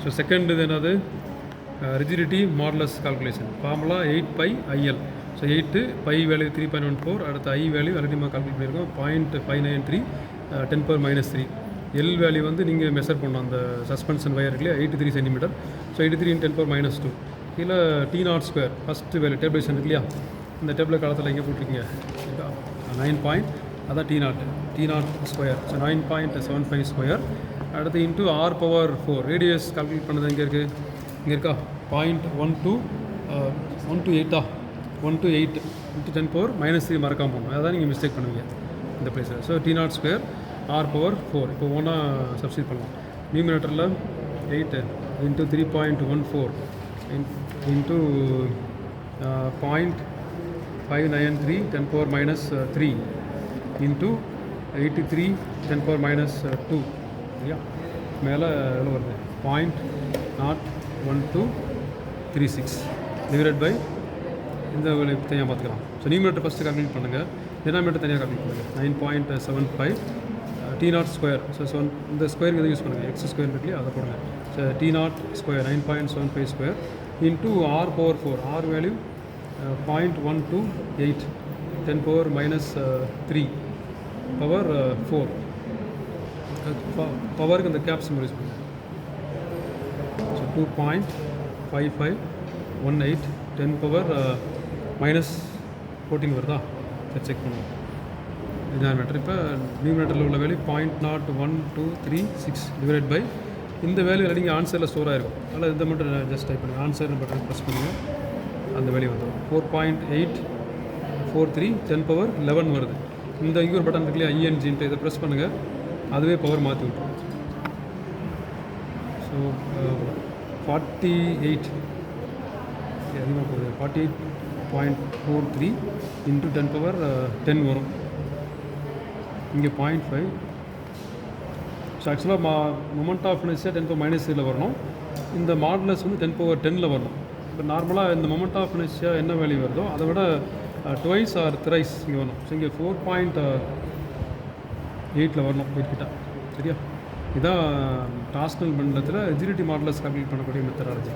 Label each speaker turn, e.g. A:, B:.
A: So second இது என்னது rigidity modulus calculation formula 8πIL. So 8 pi value 3.14, அடுத்து ஐ value already calculate பண்ணியிருக்கோம் 0.593 10⁻³ L value வந்து நீங்கள் மெஷர் பண்ணணும் அந்த சஸ்பென்ஷன் வயர் இல்லையா 83 சென்டிமீட்டர். ஸோ 83 × 10⁻². கீழே T0² ஃபஸ்ட்டு வேல்யூ டேபிளேஷன் இருக்கு இல்லையா, இந்த டேபிள் காலத்தில் எங்கே போட்டிருக்கீங்க 9. அதான் T0² ஸோ 9.75². அடுத்து இன்ட்டு R⁴ ரேடியஸ் கால்குலேட் பண்ணது எங்கே இருக்குது, இங்கே இருக்கா 0.128 128 × 10⁻³ மறக்காமல் போகணும். அதான் நீங்கள் மிஸ்டேக் பண்ணுவீங்க இந்த பிளேஸில். ஸோ T0² R⁴ இப்போ ஒன்றா சப்ஸ்டிட் பண்ணலாம். நியூமினேட்டரில் 8 × 3.14 இன்ட்டு 0.593 10⁻³ இன்ட்டு 83 10⁻². சரியா, மேலே எவ்வளோ வருது 0.01236 டிவைடட் பை இந்த தனியாக பார்த்துக்கலாம். ஸோ நியூமினேட்டர் ஃபஸ்ட்டு கால்குலேட் பண்ணுங்கள், டினாமினேட்டர் தனியாக கால்குலேட் பண்ணுங்கள். 9.75 T0². ஸோ இந்த ஸ்கொயருக்கு எதை யூஸ் பண்ணுங்கள், x² இருக்கு இல்லையா அதை போடுங்க. So T0² 9.75² into R⁴ R value 0.128 10⁻³ power 4 பவருக்கு இந்த கேப் சிம்பிள் யூஸ் பண்ணுங்கள். ஸோ 2.5518 10⁻−14 வருதா, சரி செக் பண்ணுவோம். டினாமினேட்டர் இப்போ நியூமினேட்டரில் உள்ள வேல்யூ 0.01236 டிவைட் பை இந்த வேல்யூ நீங்கள் ஆன்சரில் ஸ்டோர் ஆகிருக்கும். அதனால் இதை மட்டும் ஜஸ்ட் டைப் பண்ணுங்கள், ஆன்சர் பட்டன் ப்ரெஸ் பண்ணுங்கள், அந்த வேல்யூ வந்துடும் 4.843 10⁻11 வருது. இந்த இங்கே ஒரு பட்டன் இருக்கு இல்லையா INGன்ட்டு, இதை ப்ரெஸ் பண்ணுங்கள், அதுவே பவர் மாற்றி விட்டுரும். ஸோ 48 அதிகமாக போகுது 48.43 × 10⁻10 வரும். இங்கே 0.5. ஸோ ஆக்சுவலாக மொமெண்ட் ஆஃப் இனர்ஷியா 10⁻³ வரணும், இந்த மாடுலஸ் வந்து 10⁻10 வரணும். இப்போ நார்மலாக இந்த மொமெண்ட் ஆஃப் இனர்ஷியா என்ன வேல்யூ வருதோ அதை விட ட்வைஸ் ஆர் த்ரைஸ் இங்கே வரணும். ஸோ இங்கே 4.8 வரணும் கிட்ட. சரியா, இதான் டார்ஷனல் மண்டலத்தில் ரிஜிடிட்டி மாடுலஸ் கால்குலேட் பண்ணக்கூடிய மெத்தடாலஜி.